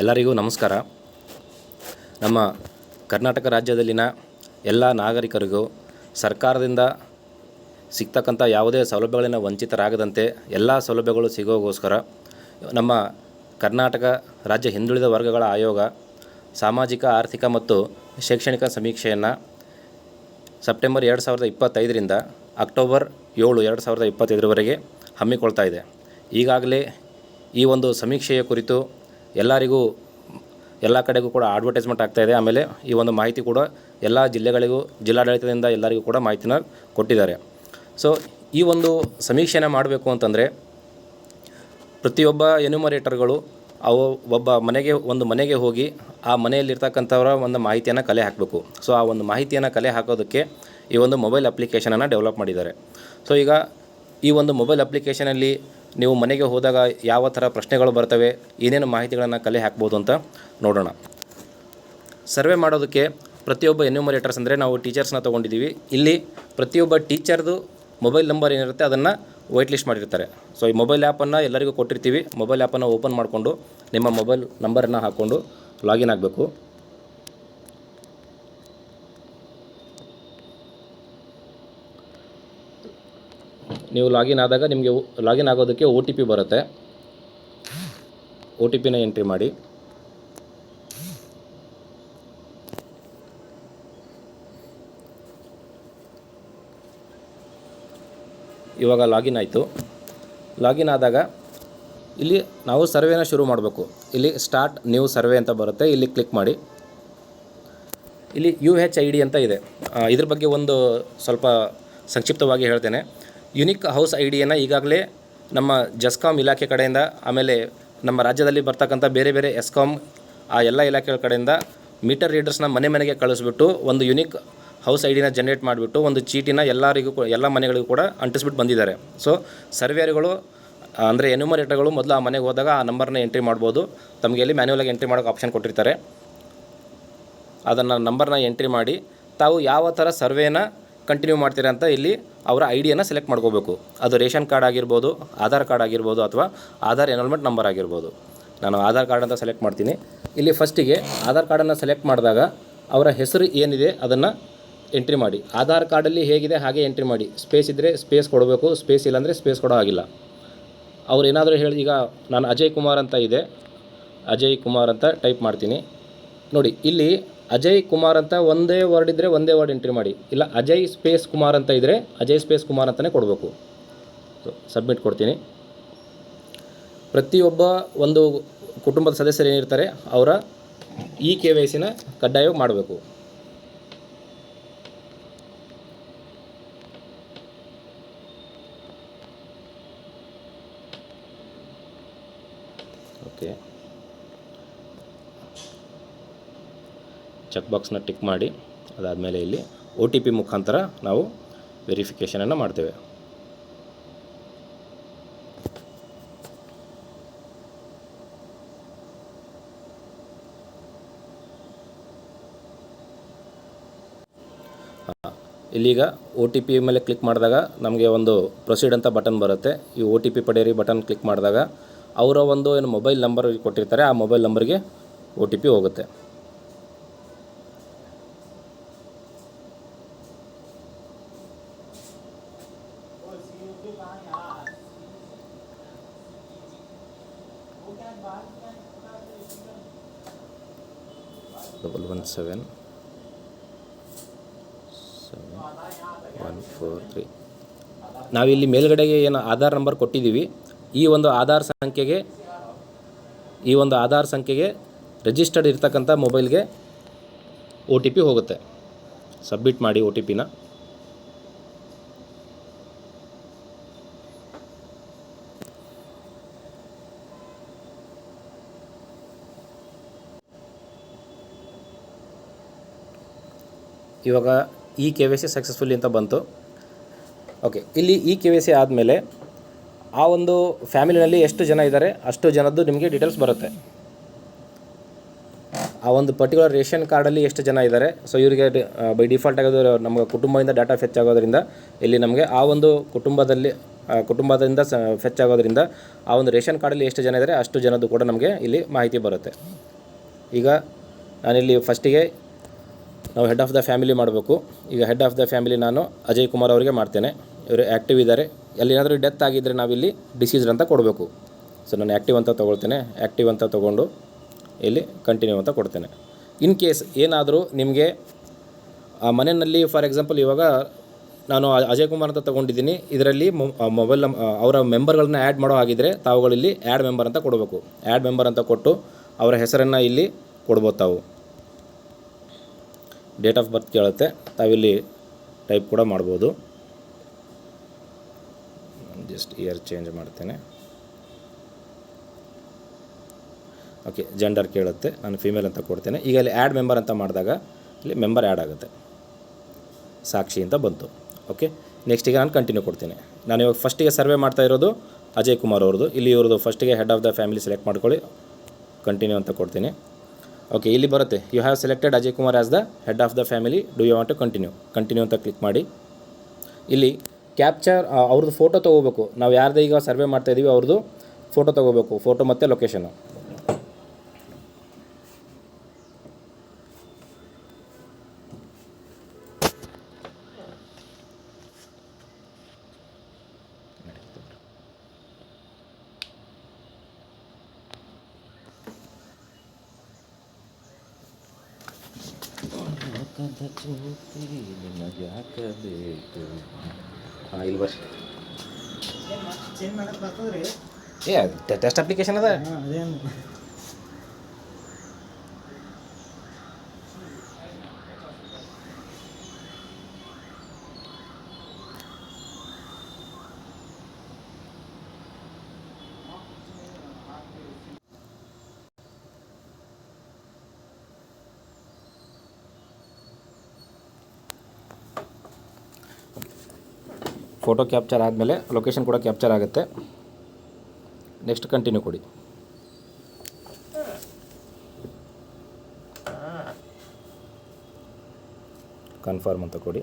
ಎಲ್ಲರಿಗೂ ನಮಸ್ಕಾರ. ನಮ್ಮ ಕರ್ನಾಟಕ ರಾಜ್ಯದಲ್ಲಿನ ಎಲ್ಲ ನಾಗರಿಕರಿಗೂ ಸರ್ಕಾರದಿಂದ ಸಿಗ್ತಕ್ಕಂಥ ಯಾವುದೇ ಸೌಲಭ್ಯಗಳಿಂದ ವಂಚಿತರಾಗದಂತೆ ಎಲ್ಲ ಸೌಲಭ್ಯಗಳು ಸಿಗೋಗೋಸ್ಕರ ನಮ್ಮ ಕರ್ನಾಟಕ ರಾಜ್ಯ ಹಿಂದುಳಿದ ವರ್ಗಗಳ ಆಯೋಗ ಸಾಮಾಜಿಕ ಆರ್ಥಿಕ ಮತ್ತು ಶೈಕ್ಷಣಿಕ ಸಮೀಕ್ಷೆಯನ್ನು ಸೆಪ್ಟೆಂಬರ್ 2025ರಿಂದ ಅಕ್ಟೋಬರ್ 7, 2025ರವರೆಗೆ ಹಮ್ಮಿಕೊಳ್ತಾ ಇದೆ. ಈಗಾಗಲೇ ಈ ಒಂದು ಸಮೀಕ್ಷೆಯ ಕುರಿತು ಎಲ್ಲರಿಗೂ ಎಲ್ಲ ಕಡೆಗೂ ಕೂಡ ಅಡ್ವರ್ಟೈಸ್ಮೆಂಟ್ ಆಗ್ತಾಯಿದೆ. ಆಮೇಲೆ ಈ ಒಂದು ಮಾಹಿತಿ ಕೂಡ ಎಲ್ಲ ಜಿಲ್ಲೆಗಳಿಗೂ ಜಿಲ್ಲಾಡಳಿತದಿಂದ ಎಲ್ಲರಿಗೂ ಕೂಡ ಮಾಹಿತಿನ ಕೊಟ್ಟಿದ್ದಾರೆ. ಸೊ ಈ ಒಂದು ಸಮೀಕ್ಷೆನ ಮಾಡಬೇಕು ಅಂತಂದರೆ ಪ್ರತಿಯೊಬ್ಬ ಎನ್ಯುಮರೇಟರ್ಗಳು ಒಂದು ಮನೆಗೆ ಹೋಗಿ ಆ ಮನೆಯಲ್ಲಿರ್ತಕ್ಕಂಥವರ ಒಂದು ಮಾಹಿತಿಯನ್ನು ಕಲೆ ಹಾಕಬೇಕು. ಸೊ ಆ ಒಂದು ಮಾಹಿತಿಯನ್ನು ಕಲೆ ಹಾಕೋದಕ್ಕೆ ಈ ಒಂದು ಮೊಬೈಲ್ ಅಪ್ಲಿಕೇಶನನ್ನು ಡೆವಲಪ್ ಮಾಡಿದ್ದಾರೆ. ಸೊ ಈಗ ಈ ಒಂದು ಮೊಬೈಲ್ ಅಪ್ಲಿಕೇಶನಲ್ಲಿ ನೀವು ಮನೆಗೆ ಹೋದಾಗ ಯಾವ ಥರ ಪ್ರಶ್ನೆಗಳು ಬರ್ತವೆ, ಏನೇನು ಮಾಹಿತಿಗಳನ್ನು ಕಲೆ ಹಾಕ್ಬೋದು ಅಂತ ನೋಡೋಣ. ಸರ್ವೆ ಮಾಡೋದಕ್ಕೆ ಪ್ರತಿಯೊಬ್ಬ ಎನ್ಯುಮರೇಟರ್ಸ್ ಅಂದರೆ ನಾವು ಟೀಚರ್ಸ್ನ ತೊಗೊಂಡಿದ್ದೀವಿ. ಇಲ್ಲಿ ಪ್ರತಿಯೊಬ್ಬ ಟೀಚರ್ದು ಮೊಬೈಲ್ ನಂಬರ್ ಏನಿರುತ್ತೆ ಅದನ್ನು ವೈಟ್ ಲಿಸ್ಟ್ ಮಾಡಿರ್ತಾರೆ. ಸೊ ಈ ಮೊಬೈಲ್ ಆ್ಯಪನ್ನು ಎಲ್ಲರಿಗೂ ಕೊಟ್ಟಿರ್ತೀವಿ. ಮೊಬೈಲ್ ಆ್ಯಪನ್ನು ಓಪನ್ ಮಾಡಿಕೊಂಡು ನಿಮ್ಮ ಮೊಬೈಲ್ ನಂಬರನ್ನು ಹಾಕ್ಕೊಂಡು ಲಾಗಿನ್ ಆಗಬೇಕು. ನೀವು ಲಾಗಿನ್ ಆದಾಗ ನಿಮಗೆ ಲಾಗಿನ್ ಆಗೋದಕ್ಕೆ OTP ಬರುತ್ತೆ. OTPನ ಎಂಟ್ರಿ ಮಾಡಿ. ಇವಾಗ ಲಾಗಿನ್ ಆಯಿತು. ಲಾಗಿನ್ ಆದಾಗ ಇಲ್ಲಿ ನಾವು ಸರ್ವೆನ ಶುರು ಮಾಡಬೇಕು. ಇಲ್ಲಿ ಸ್ಟಾರ್ಟ್ ನ್ಯೂ ಸರ್ವೆ ಅಂತ ಬರುತ್ತೆ. ಇಲ್ಲಿ ಕ್ಲಿಕ್ ಮಾಡಿ. ಇಲ್ಲಿ UHID ಅಂತ ಇದೆ. ಇದ್ರ ಬಗ್ಗೆ ಒಂದು ಸ್ವಲ್ಪ ಸಂಕ್ಷಿಪ್ತವಾಗಿ ಹೇಳ್ತೇನೆ. ಯುನಿಕ್ ಹೌಸ್ ಐಡಿಯನ್ನು ಈಗಾಗಲೇ ನಮ್ಮ ಜಸ್ಕಾಮ್ ಇಲಾಖೆ ಕಡೆಯಿಂದ, ಆಮೇಲೆ ನಮ್ಮ ರಾಜ್ಯದಲ್ಲಿ ಬರ್ತಕ್ಕಂಥ ಬೇರೆ ಬೇರೆ ಎಸ್ಕಾಮ್ ಆ ಎಲ್ಲ ಇಲಾಖೆಗಳ ಕಡೆಯಿಂದ ಮೀಟರ್ ರೀಡರ್ಸ್ನ ಮನೆಗೆ ಕಳಿಸ್ಬಿಟ್ಟು ಒಂದು ಯುನಿಕ್ ಹೌಸ್ ಐಡಿನ ಜನ್ರೇಟ್ ಮಾಡಿಬಿಟ್ಟು ಒಂದು ಚೀಟಿನ ಎಲ್ಲ ಮನೆಗಳಿಗೂ ಕೂಡ ಅಂಟಿಸ್ಬಿಟ್ಟು ಬಂದಿದ್ದಾರೆ. ಸೊ ಸರ್ವೇರ್ಗಳು ಅಂದರೆ ಎನ್ಯುಮರೇಟರ್ಗಳು ಮೊದಲು ಆ ಮನೆಗೆ ಹೋದಾಗ ಆ ನಂಬರ್ನ ಎಂಟ್ರಿ ಮಾಡ್ಬೋದು. ತಮಗೆ ಇಲ್ಲಿ ಮ್ಯಾನ್ಯುವಲಾಗಿ ಎಂಟ್ರಿ ಮಾಡೋಕ್ಕೆ ಆಪ್ಷನ್ ಕೊಟ್ಟಿರ್ತಾರೆ. ಅದನ್ನು ನಂಬರ್ನ ಎಂಟ್ರಿ ಮಾಡಿ ತಾವು ಯಾವ ಥರ ಸರ್ವೇನ ಕಂಟಿನ್ಯೂ ಮಾಡ್ತೀರಾ ಅಂತ ಇಲ್ಲಿ ಅವರ ಐಡಿಯನ್ನು ಸೆಲೆಕ್ಟ್ ಮಾಡ್ಕೋಬೇಕು. ಅದು ರೇಷನ್ ಕಾರ್ಡ್ ಆಗಿರ್ಬೋದು, ಆಧಾರ್ ಕಾರ್ಡ್ ಆಗಿರ್ಬೋದು, ಅಥವಾ ಆಧಾರ್ ಎನ್ರೋಲ್ಮೆಂಟ್ ನಂಬರ್ ಆಗಿರ್ಬೋದು. ನಾನು ಆಧಾರ್ ಕಾರ್ಡ್ ಅಂತ ಸೆಲೆಕ್ಟ್ ಮಾಡ್ತೀನಿ. ಇಲ್ಲಿ ಫಸ್ಟಿಗೆ ಆಧಾರ್ ಕಾರ್ಡನ್ನು ಸೆಲೆಕ್ಟ್ ಮಾಡಿದಾಗ ಅವರ ಹೆಸರು ಏನಿದೆ ಅದನ್ನು ಎಂಟ್ರಿ ಮಾಡಿ. ಆಧಾರ್ ಕಾರ್ಡಲ್ಲಿ ಹೇಗಿದೆ ಹಾಗೆ ಎಂಟ್ರಿ ಮಾಡಿ. ಸ್ಪೇಸ್ ಇದ್ದರೆ ಸ್ಪೇಸ್ ಕೊಡಬೇಕು, ಸ್ಪೇಸ್ ಇಲ್ಲಾಂದರೆ ಸ್ಪೇಸ್ ಕೊಡೋ ಆಗಿಲ್ಲ. ಅವ್ರು ಏನಾದರೂ ಹೇಳಿ, ಈಗ ನಾನು ಅಜಯ್ ಕುಮಾರ್ ಅಂತ ಇದೆ, ಅಜಯ್ ಕುಮಾರ್ ಅಂತ ಟೈಪ್ ಮಾಡ್ತೀನಿ. ನೋಡಿ, ಇಲ್ಲಿ ಅಜಯ್ ಕುಮಾರ್ ಅಂತ ಒಂದೇ ವರ್ಡ್ ಇದ್ದರೆ ಒಂದೇ ವರ್ಡ್ ಎಂಟ್ರಿ ಮಾಡಿ. ಇಲ್ಲ ಅಜಯ್ ಸ್ಪೇಸ್ ಕುಮಾರ್ ಅಂತ ಇದ್ದರೆ ಅಜಯ್ ಸ್ಪೇಸ್ ಕುಮಾರ್ ಅಂತಲೇ ಕೊಡಬೇಕು. ಸೊ ಸಬ್ಮಿಟ್ ಕೊಡ್ತೀನಿ. ಪ್ರತಿಯೊಬ್ಬ ಒಂದು ಕುಟುಂಬದ ಸದಸ್ಯರು ಏನಿರ್ತಾರೆ ಅವರ KYCನ ಕಡ್ಡಾಯವಾಗಿ ಮಾಡಬೇಕು. ಓಕೆ, ಚೆಕ್ ಬಾಕ್ಸ್ನ ಟಿಕ್ ಮಾಡಿ. ಅದಾದಮೇಲೆ ಇಲ್ಲಿ OTP ಮುಖಾಂತರ ನಾವು ವೆರಿಫಿಕೇಷನನ್ನು ಮಾಡ್ತೇವೆ. ಇಲ್ಲೀಗ OTP ಮೇಲೆ ಕ್ಲಿಕ್ ಮಾಡಿದಾಗ ನಮಗೆ ಒಂದು ಪ್ರೊಸೀಡ್ ಅಂತ ಬಟನ್ ಬರುತ್ತೆ. ಈ OTP ಪಡೆಯಿರಿ ಬಟನ್ ಕ್ಲಿಕ್ ಮಾಡಿದಾಗ ಅವರ ಒಂದು ಏನು ಮೊಬೈಲ್ ನಂಬರ್ ಕೊಟ್ಟಿರ್ತಾರೆ ಆ ಮೊಬೈಲ್ ನಂಬರ್ಗೆ OTP ಹೋಗುತ್ತೆ. Double 17 143. ನಾವಿಲ್ಲಿ ಮೇಲ್ಗಡೆಗೆ ಏನು ಆಧಾರ್ ನಂಬರ್ ಕೊಟ್ಟಿದ್ದೀವಿ, ಈ ಒಂದು ಆಧಾರ್ ಸಂಖ್ಯೆಗೆ ರಿಜಿಸ್ಟರ್ಡ್ ಇರ್ತಕ್ಕಂಥ ಮೊಬೈಲ್ಗೆ OTP ಹೋಗುತ್ತೆ. ಸಬ್ಮಿಟ್ ಮಾಡಿ OTPನ. ಇವಾಗ KYC ಸಕ್ಸಸ್ಫುಲಿ ಅಂತ ಬಂತು. ಓಕೆ, ಇಲ್ಲಿ KYC ಆದಮೇಲೆ ಆ ಒಂದು ಫ್ಯಾಮಿಲಿನಲ್ಲಿ ಎಷ್ಟು ಜನ ಇದ್ದಾರೆ ಅಷ್ಟು ಜನದ್ದು ನಿಮಗೆ ಡೀಟೇಲ್ಸ್ ಬರುತ್ತೆ. ಆ ಒಂದು ಪರ್ಟಿಕ್ಯುಲರ್ ರೇಷನ್ ಕಾರ್ಡಲ್ಲಿ ಎಷ್ಟು ಜನ ಇದ್ದಾರೆ. ಸೊ ಇವರಿಗೆ ಬೈ ಡಿಫಾಲ್ಟ್ ಆಗೋದು ನಮ್ಮ ಕುಟುಂಬದಿಂದ ಡಾಟಾ ಫೆಚ್ ಆಗೋದ್ರಿಂದ ಇಲ್ಲಿ ನಮಗೆ ಆ ಒಂದು ಕುಟುಂಬದಿಂದ ಫೆಚ್ ಆಗೋದ್ರಿಂದ ಆ ಒಂದು ರೇಷನ್ ಕಾರ್ಡಲ್ಲಿ ಎಷ್ಟು ಜನ ಇದ್ದಾರೆ ಅಷ್ಟು ಜನದ್ದು ಕೂಡ ನಮಗೆ ಇಲ್ಲಿ ಮಾಹಿತಿ ಬರುತ್ತೆ. ಈಗ ನಾನಿಲ್ಲಿ ಫಸ್ಟಿಗೆ ನಾವು ಹೆಡ್ ಆಫ್ ದ ಫ್ಯಾಮಿಲಿ ಮಾಡಬೇಕು. ಈಗ ಹೆಡ್ ಆಫ್ ದ ಫ್ಯಾಮಿಲಿ ನಾನು ಅಜಯ್ ಕುಮಾರ್ ಅವರಿಗೆ ಮಾಡ್ತೇನೆ. ಇವರು ಆ್ಯಕ್ಟಿವ್ ಇದ್ದಾರೆ. ಎಲ್ಲಿನಾದರೂ ಡೆತ್ ಆಗಿದ್ದರೆ ನಾವಿಲ್ಲಿ ಡಿಸೀಸ್ಡ್ ಅಂತ ಕೊಡಬೇಕು. ಸೊ ನಾನು ಆ್ಯಕ್ಟಿವ್ ಅಂತ ತೊಗೊಳ್ತೇನೆ. ಆ್ಯಕ್ಟಿವ್ ಅಂತ ತೊಗೊಂಡು ಇಲ್ಲಿ ಕಂಟಿನ್ಯೂ ಅಂತ ಕೊಡ್ತೇನೆ. ಇನ್ ಕೇಸ್ ಏನಾದರೂ ನಿಮಗೆ ಆ ಮನೆಯಲ್ಲಿ ಫಾರ್ ಎಕ್ಸಾಂಪಲ್ ಇವಾಗ ನಾನು ಅಜಯ್ ಕುಮಾರ್ ಅಂತ ತೊಗೊಂಡಿದ್ದೀನಿ, ಇದರಲ್ಲಿ ಮೊಬೈಲ್ ಅವರ ಮೆಂಬರ್ಗಳನ್ನ ಆ್ಯಡ್ ಮಾಡೋ ಆಗಿದ್ದರೆ ತಾವುಗಳಲ್ಲಿ ಆ್ಯಡ್ ಮೆಂಬರ್ ಅಂತ ಕೊಡಬೇಕು. ಆ್ಯಡ್ ಮೆಂಬರ್ ಅಂತ ಕೊಟ್ಟು ಅವರ ಹೆಸರನ್ನು ಇಲ್ಲಿ ಕೊಡ್ಬೋದು. ತಾವು ಡೇಟ್ ಆಫ್ ಬರ್ತ್ ಕೇಳುತ್ತೆ, ತಾವಿಲ್ಲಿ ಟೈಪ್ ಕೂಡ ಮಾಡ್ಬೋದು. ಜಸ್ಟ್ ಇಯರ್ ಚೇಂಜ್ ಮಾಡ್ತೇನೆ. ಓಕೆ, ಜೆಂಡರ್ ಕೇಳುತ್ತೆ, ನಾನು ಫೀಮೇಲ್ ಅಂತ ಕೊಡ್ತೇನೆ. ಈಗ ಇಲ್ಲಿ ಆ್ಯಡ್ ಮೆಂಬರ್ ಅಂತ ಮಾಡಿದಾಗ ಇಲ್ಲಿ ಮೆಂಬರ್ ಆ್ಯಡ್ ಆಗುತ್ತೆ, ಸಾಕ್ಷಿ ಅಂತ ಬಂತು. ಓಕೆ, ನೆಕ್ಸ್ಟ್ ಈಗ ನಾನು ಕಂಟಿನ್ಯೂ ಕೊಡ್ತೀನಿ. ನಾನು ಇವಾಗ ಫಸ್ಟಿಗೆ ಸರ್ವೆ ಮಾಡ್ತಾ ಇರೋದು ಅಜಯ್ ಕುಮಾರ್ ಅವ್ರದ್ದು. ಇಲ್ಲಿ ಇವ್ರದ್ದು ಫಸ್ಟಿಗೆ head of the family select ಮಾಡ್ಕೊಳ್ಳಿ, ಕಂಟಿನ್ಯೂ ಅಂತ ಕೊಡ್ತೀನಿ. ಓಕೆ, ಇಲ್ಲಿ ಬರುತ್ತೆ you have selected Ajay Kumar as the head of the family, do you want to continue ಅಂತ ಕ್ಲಿಕ್ ಮಾಡಿ. ಇಲ್ಲಿ ಕ್ಯಾಪ್ಚರ್ ಅವ್ರದ್ದು ಫೋಟೋ ತೊಗೋಬೇಕು. ನಾವು ಯಾರ್ದು ಈಗ ಸರ್ವೆ ಮಾಡ್ತಾಯಿದ್ದೀವಿ ಅವ್ರದ್ದು ಫೋಟೋ ತೊಗೋಬೇಕು, ಫೋಟೋ ಮತ್ತು ಲೊಕೇಶನ್ನು. ಇಲ್ಲಿ ಬರ್ರಿ. ಟೆಸ್ಟ್ ಅಪ್ಲಿಕೇಶನ್ ಅದ. ಫೋಟೋ ಕ್ಯಾಪ್ಚರ್ ಆದಮೇಲೆ ಲೊಕೇಶನ್ ಕೂಡ ಕ್ಯಾಪ್ಚರ್ ಆಗುತ್ತೆ. ನೆಕ್ಸ್ಟ್ ಕಂಟಿನ್ಯೂ ಕೊಡಿ. ಕನ್ಫರ್ಮ್ ಅಂತ ಕೊಡಿ.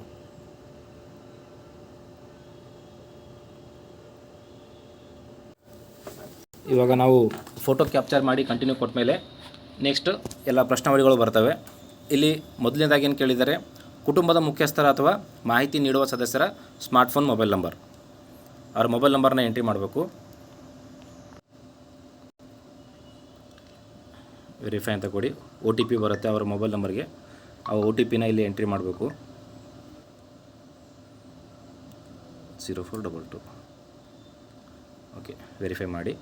ಇವಾಗ ನಾವು ಫೋಟೋ ಕ್ಯಾಪ್ಚರ್ ಮಾಡಿ ಕಂಟಿನ್ಯೂ ಕೊಟ್ಟ ಮೇಲೆ ನೆಕ್ಸ್ಟ್ ಎಲ್ಲ ಪ್ರಶ್ನಾವಳಿಗಳು ಬರ್ತವೆ. ಇಲ್ಲಿ ಮೊದಲನೇದಾಗಿ ಏನು ಕೇಳಿದ್ದಾರೆ, ಕುಟುಂಬದ ಮುಖ್ಯಸ್ಥರ ಅಥವಾ ಮಾಹಿತಿ ನೀಡುವ ಸದಸ್ಯರ ಸ್ಮಾರ್ಟ್ಫೋನ್ ಮೊಬೈಲ್ ನಂಬರ್. ಅವ್ರ ಮೊಬೈಲ್ ನಂಬರ್ನ ಎಂಟ್ರಿ ಮಾಡಬೇಕು. ವೆರಿಫೈ ಅಂತ ಕೊಡಿ. ಒ ಟಿ ಪಿ ಬರುತ್ತೆ ಅವರ ಮೊಬೈಲ್ ನಂಬರ್ಗೆ. ಆ ಒ ಟಿ ಪಿನ ಇಲ್ಲಿ ಎಂಟ್ರಿ ಮಾಡಬೇಕು. 0422. ಓಕೆ, ವೆರಿಫೈ ಮಾಡಿ.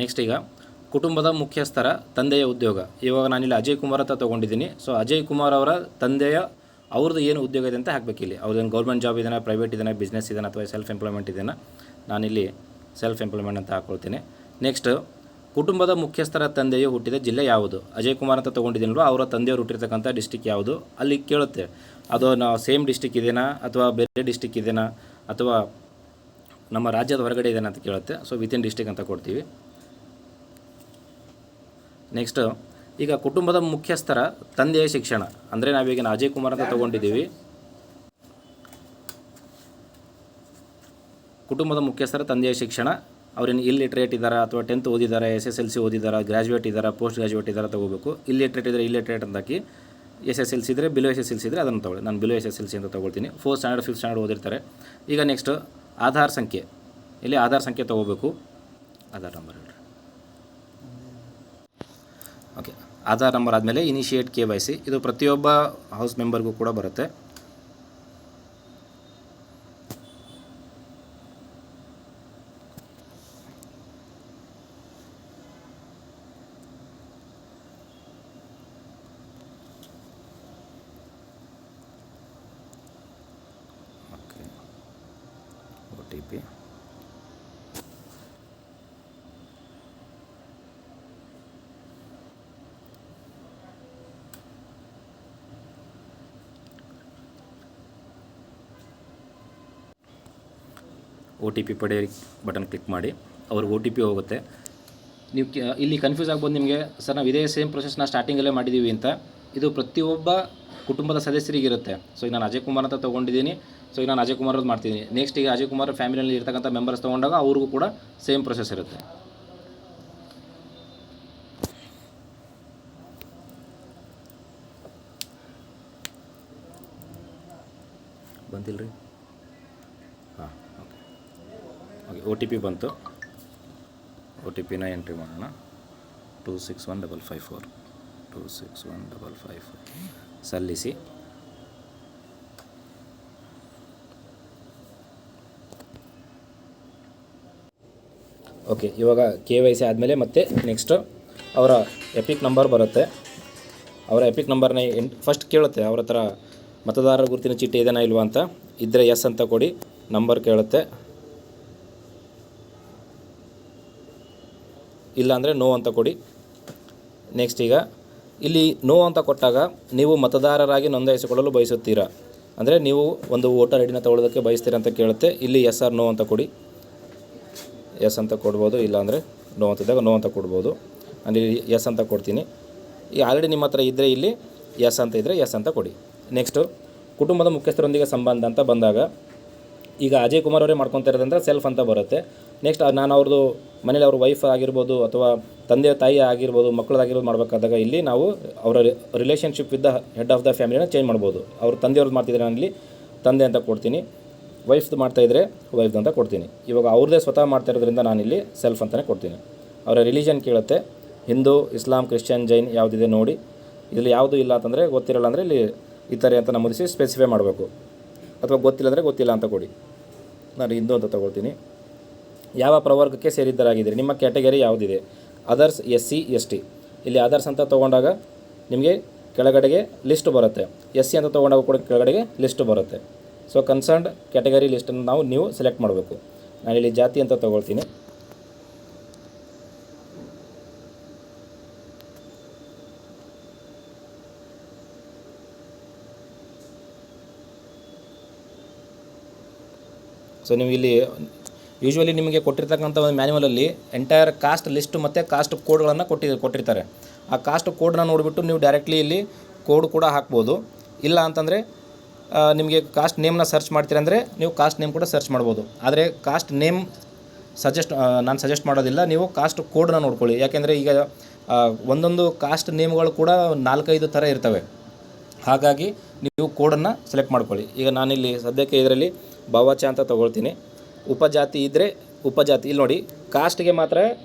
ನೆಕ್ಸ್ಟ್ ಈಗ ಕುಟುಂಬದ ಮುಖ್ಯಸ್ಥರ ತಂದೆಯ ಉದ್ಯೋಗ. ಇವಾಗ ನಾನಿಲ್ಲಿ ಅಜಯ್ ಕುಮಾರ್ ಅಂತ ತೊಗೊಂಡಿದ್ದೀನಿ. ಸೊ ಅಜಯ್ ಕುಮಾರ್ ಅವರ ತಂದೆಯ ಅವ್ರದ್ದು ಏನು ಉದ್ಯೋಗ ಇದೆ ಅಂತ ಹಾಕಬೇಕಿಲ್ಲಿ. ಅವ್ರದ್ದೇನು ಗೌರ್ಮೆಂಟ್ ಜಾಬ್ ಇದೆಯಾ, ಪ್ರೈವೇಟ್ ಇದೆಯಾ, ಬಿಸ್ನೆಸ್ ಇದೆಯಾ, ಅಥವಾ ಸೆಲ್ಫ್ ಎಂಪ್ಲಾಯ್ಮೆಂಟ್ ಇದೆಯಾ. ನಾನಿಲ್ಲಿ ಸೆಲ್ಫ್ ಎಂಪ್ಲಾಯ್ಮೆಂಟ್ ಅಂತ ಹಾಕ್ಕೊಳ್ತೀನಿ. ನೆಕ್ಸ್ಟ್ ಕುಟುಂಬದ ಮುಖ್ಯಸ್ಥರ ತಂದೆಯು ಹುಟ್ಟಿದ ಜಿಲ್ಲೆ ಯಾವುದು. ಅಜಯ್ ಕುಮಾರ್ ಅಂತ ತೊಗೊಂಡಿದ್ದೀನಲ್ವ, ಅವರ ತಂದೆಯವರು ಹುಟ್ಟಿರ್ತಕ್ಕಂಥ ಡಿಸ್ಟಿಕ್ ಯಾವುದು ಅಲ್ಲಿ ಕೇಳುತ್ತೆ. ಅದು ನಾವು ಸೇಮ್ ಡಿಸ್ಟಿಕ್ ಇದೆಯಾ ಅಥವಾ ಬೇರೆ ಡಿಸ್ಟಿಕ್ ಇದೆಯಾ ಅಥವಾ ನಮ್ಮ ರಾಜ್ಯದ ಹೊರಗಡೆ ಇದೆಯಾ ಅಂತ ಕೇಳುತ್ತೆ. ಸೊ ವಿತಿನ್ ಡಿಸ್ಟಿಕ್ ಅಂತ ಕೊಡ್ತೀವಿ. ನೆಕ್ಸ್ಟ್ ಈಗ ಕುಟುಂಬದ ಮುಖ್ಯಸ್ಥರ ತಂದೆಯ ಶಿಕ್ಷಣ ಅಂದರೆ ನಾವೀಗ ಅಜಯ್ ಕುಮಾರ್ ಅಂತ ತೊಗೊಂಡಿದ್ದೀವಿ. ಕುಟುಂಬದ ಮುಖ್ಯಸ್ಥರ ತಂದೆಯ ಶಿಕ್ಷಣ, ಅವ್ರೇನು ಇಲ್ಲಿಟ್ರೇಟ್ ಇದ್ದಾರಾ ಅಥವಾ 10th ಓದಿದ್ದಾರೆ, SSLC ಓದಿದ್ದಾರಾ, ಗ್ರ್ಯಾಜುಯೇಟ್ ಇದ್ದಾರಾ, ಪೋಸ್ಟ್ ಗ್ರ್ಯಾಜುಯೇಟ್ ಇದ್ದಾರಾ ತೊಗೋಬೇಕು. ಇಲ್ಲಿಟ್ರೇಟ್ ಇದ್ದರೆ ಇಲ್ಲಿಟ್ರೇಟ್ ಅಂತ ಹಾಕಿ, SSLC ಇದ್ದರೆ ಬಿಲೋ SSLC ಇದ್ದರೆ ಅದನ್ನು ತೊಗೊಳ್ಳಿ. ನಾನು ಬಿಲೋ SSLC ಅಂತ ತೊಗೊಳ್ತೀನಿ. 4th ಸ್ಟ್ಯಾಂಡರ್ಡ್ 5th ಸ್ಟ್ಯಾಂಡರ್ಡ್ ಓದಿರ್ತಾರೆ. ಈಗ ನೆಕ್ಸ್ಟ್ ಆಧಾರ್ ಸಂಖ್ಯೆ, ಇಲ್ಲಿ ಆಧಾರ್ ಸಂಖ್ಯೆ ತೊಗೋಬೇಕು. ಆಧಾರ್ ನಂಬರ್ ಹೇಳ್ರಿ. ಓಕೆ, ಆಧಾರ್ ನಂಬರ್ ಆದಮೇಲೆ ಇನಿಷಿಯೇಟ್ KYC. ಇದು ಪ್ರತಿಯೊಬ್ಬ ಹೌಸ್ ಮೆಂಬರ್ಗೂ ಕೂಡ ಬರುತ್ತೆ. Okay, OTP. OTP ಪಡೆ ಬಟನ್ ಕ್ಲಿಕ್ ಮಾಡಿ. ಅವ್ರಿಗೆ OTP ಹೋಗುತ್ತೆ. ನೀವು ಇಲ್ಲಿ ಕನ್ಫ್ಯೂಸ್ ಆಗ್ಬೋದು ನಿಮಗೆ, ಸರ್ ನಾವು ಇದೇ ಸೇಮ್ ಪ್ರೊಸೆಸ್ನ ಸ್ಟಾರ್ಟಿಂಗಲ್ಲೇ ಮಾಡಿದ್ದೀವಿ ಅಂತ. ಇದು ಪ್ರತಿಯೊಬ್ಬ ಕುಟುಂಬದ ಸದಸ್ಯರಿಗಿರುತ್ತೆ. ಸೊ ಈಗ ನಾನು ಅಜಯ್ ಕುಮಾರ್ ಅಂತ ತೊಗೊಂಡಿದ್ದೀನಿ. ಸೊ ಈಗ ನಾನು ಅಜಯ್ ಕುಮಾರ್ ಅವ್ರದ್ದು ಮಾಡ್ತೀನಿ. ನೆಕ್ಸ್ಟ್ ಈಗ ಅಜಯ್ ಕುಮಾರ್ ಫ್ಯಾಮಿಲಿಯಲ್ಲಿ ಇರ್ತಕ್ಕಂಥ ಮೆಂಬರ್ಸ್ ತೊಗೊಂಡಾಗ ಅವ್ರಿಗೂ ಕೂಡ ಸೇಮ್ ಪ್ರೊಸೆಸ್ ಇರುತ್ತೆ. ಬಂದಿಲ್ಲ ರೀ. ಹಾಂ, ಓಕೆ ಓಕೆ. OTP ಬಂತು. OTPನ ಎಂಟ್ರಿ ಮಾಡೋಣ. 261554 261554 ಸಲ್ಲಿಸಿ. ಓಕೆ, ಇವಾಗ KYC ಆದಮೇಲೆ ಮತ್ತೆ ನೆಕ್ಸ್ಟು ಅವರ ಎಪಿಕ್ ನಂಬರ್ ಬರುತ್ತೆ. ಅವರ ಎಪಿಕ್ ನಂಬರ್ನ ಫಸ್ಟ್ ಕೇಳುತ್ತೆ ಅವ್ರ ಹತ್ರ ಮತದಾರರ ಗುರುತಿನ ಚೀಟಿ ಇದೆನಾ ಇಲ್ವಾ ಅಂತ. ಇದ್ದರೆ ಎಸ್ ಅಂತ ಕೊಡಿ. ನಂಬರ್ ಕೇಳುತ್ತೆ, ಇಲ್ಲ ಅಂದರೆ ನೋ ಅಂತ ಕೊಡಿ. ನೆಕ್ಸ್ಟ್ ಈಗ ಇಲ್ಲಿ ನೋ ಅಂತ ಕೊಟ್ಟಾಗ ನೀವು ಮತದಾರರಾಗಿ ನೋಂದಾಯಿಸಿಕೊಳ್ಳಲು ಬಯಸುತ್ತೀರಾ, ಅಂದರೆ ನೀವು ಒಂದು ವೋಟರ್ ಐಡಿನ ತಗೊಳ್ಳೋದಕ್ಕೆ ಬಯಸ್ತೀರಾ ಅಂತ ಕೇಳುತ್ತೆ. ಇಲ್ಲಿ ಎಸ್ ಆರ್ ನೋ ಅಂತ ಕೊಡಿ. ಎಸ್ ಅಂತ ಕೊಡ್ಬೋದು, ಇಲ್ಲಾಂದರೆ ನೋ ಅಂತಿದ್ದಾಗ ನೋ ಅಂತ ಕೊಡ್ಬೋದು. ನಾನು ಇಲ್ಲಿ ಎಸ್ ಅಂತ ಕೊಡ್ತೀನಿ. ಈಗ ಆಲ್ರೆಡಿ ನಿಮ್ಮ ಹತ್ರ ಇದ್ದರೆ ಇಲ್ಲಿ ಎಸ್ ಅಂತ ಇದ್ದರೆ ಎಸ್ ಅಂತ ಕೊಡಿ. ನೆಕ್ಸ್ಟು ಕುಟುಂಬದ ಮುಖ್ಯಸ್ಥರೊಂದಿಗೆ ಸಂಬಂಧ ಅಂತ ಬಂದಾಗ ಈಗ ಅಜಯ್ ಕುಮಾರ್ ಅವರೇ ಮಾಡ್ಕೊತಾ ಇರೋದಂದ್ರೆ ಸೆಲ್ಫ್ ಅಂತ ಬರುತ್ತೆ. ನೆಕ್ಸ್ಟ್ ನಾನು ಅವ್ರದ್ದು ಮನೇಲಿ ಅವ್ರ ವೈಫ್ ಆಗಿರ್ಬೋದು ಅಥವಾ ತಂದೆ ತಾಯಿ ಆಗಿರ್ಬೋದು ಮಕ್ಕಳಾಗಿರ್ಬೋದು ಮಾಡಬೇಕಾದಾಗ ಇಲ್ಲಿ ನಾವು ಅವರ relationship with the head of the ಫ್ಯಾಮಿಲಿನ ಚೇಂಜ್ ಮಾಡ್ಬೋದು. ಅವ್ರ ತಂದೆಯವ್ರದ್ದು ಮಾಡ್ತಿದ್ರೆ ನಾನು ಇಲ್ಲಿ ತಂದೆ ಅಂತ ಕೊಡ್ತೀನಿ. ವೈಫ್ದು ಮಾಡ್ತಾಯಿದ್ರೆ ವೈಫ್ದು ಅಂತ ಕೊಡ್ತೀನಿ. ಇವಾಗ ಅವ್ರದ್ದೇ ಸ್ವತಃ ಮಾಡ್ತಾ ಇರೋದ್ರಿಂದ ನಾನಿಲ್ಲಿ ಸೆಲ್ಫ್ ಅಂತಲೇ ಕೊಡ್ತೀನಿ. ಅವರ ರಿಲಿಜನ್ ಕೇಳುತ್ತೆ, ಹಿಂದೂ, ಇಸ್ಲಾಂ, ಕ್ರಿಶ್ಚಿಯನ್, ಜೈನ್ ಯಾವುದಿದೆ ನೋಡಿ. ಇಲ್ಲಿ ಯಾವುದು ಇಲ್ಲ ಅಂತಂದರೆ ಗೊತ್ತಿರಲ್ಲ ಅಂದರೆ ಇಲ್ಲಿ ಇತರೆ ಅಂತ ನಮೂದಿಸಿ ಸ್ಪೆಸಿಫೈ ಮಾಡಬೇಕು. ಅಥವಾ ಗೊತ್ತಿಲ್ಲ ಅಂದರೆ ಗೊತ್ತಿಲ್ಲ ಅಂತ ಕೊಡಿ. ನಾನು ಹಿಂದೂ ಅಂತ ತೊಗೊಳ್ತೀನಿ. ಯಾವ ಪ್ರವರ್ಗಕ್ಕೆ ಸೇರಿದ್ದರಾಗಿದ್ದೀರಿ, ನಿಮ್ಮ ಕ್ಯಾಟಗರಿ ಯಾವುದಿದೆ. Others, SC ST. ಇಲ್ಲಿ ಅದರ್ಸ್ ಅಂತ ತೊಗೊಂಡಾಗ ನಿಮಗೆ ಕೆಳಗಡೆಗೆ ಲಿಸ್ಟ್ ಬರುತ್ತೆ. SC ಅಂತ ತೊಗೊಂಡಾಗ ಕೂಡ ಕೆಳಗಡೆಗೆ ಲಿಸ್ಟ್ ಬರುತ್ತೆ. ಸೊ ಕನ್ಸರ್ನ್ಡ್ ಕ್ಯಾಟಗರಿ ಲಿಸ್ಟನ್ನು ನೀವು ಸೆಲೆಕ್ಟ್ ಮಾಡಬೇಕು. ನಾನಿಲ್ಲಿ ಜಾತಿ ಅಂತ ತೊಗೊಳ್ತೀನಿ. ಸೊ ನೀವು ಇಲ್ಲಿ ಯೂಶ್ವಲಿ ನಿಮಗೆ ಕೊಟ್ಟಿರ್ತಕ್ಕಂಥ ಒಂದು ಮ್ಯಾನ್ಯುವಲಲ್ಲಿ ಎಂಟೈರ್ ಕಾಸ್ಟ್ ಲಿಸ್ಟು ಮತ್ತು ಕಾಸ್ಟ್ ಕೋಡ್ಗಳನ್ನು ಕೊಟ್ಟಿರ್ತಾರೆ. ಆ ಕಾಸ್ಟ್ ಕೋಡನ್ನ ನೋಡಿಬಿಟ್ಟು ನೀವು ಡೈರೆಕ್ಟ್ಲಿ ಇಲ್ಲಿ ಕೋಡ್ ಕೂಡ ಹಾಕ್ಬೋದು. ಇಲ್ಲ ಅಂತಂದರೆ ನಿಮಗೆ ಕಾಸ್ಟ್ ನೇಮ್ನ ಸರ್ಚ್ ಮಾಡ್ತೀರಂದರೆ ನೀವು ಕಾಸ್ಟ್ ನೇಮ್ ಕೂಡ ಸರ್ಚ್ ಮಾಡ್ಬೋದು. ಆದರೆ ಕಾಸ್ಟ್ ನೇಮ್ ನಾನು ಸಜೆಸ್ಟ್ ಮಾಡೋದಿಲ್ಲ. ನೀವು ಕಾಸ್ಟ್ ಕೋಡನ್ನ ನೋಡ್ಕೊಳ್ಳಿ. ಯಾಕೆಂದರೆ ಈಗ ಒಂದೊಂದು ಕಾಸ್ಟ್ ನೇಮ್ಗಳು ಕೂಡ 4-5 ಥರ ಇರ್ತವೆ. ಹಾಗಾಗಿ ನೀವು ಕೋಡನ್ನು ಸೆಲೆಕ್ಟ್ ಮಾಡ್ಕೊಳ್ಳಿ. ಈಗ ನಾನಿಲ್ಲಿ ಸದ್ಯಕ್ಕೆ ಇದರಲ್ಲಿ ಭಾವಚ ಅಂತ ತೊಗೊಳ್ತೀನಿ. ಉಪಜಾತಿ ಇದ್ದರೆ ಉಪಜಾತಿ, ಇಲ್ಲಿ ನೋಡಿ ಕಾಸ್ಟ್ಗೆ ಮಾತ್ರ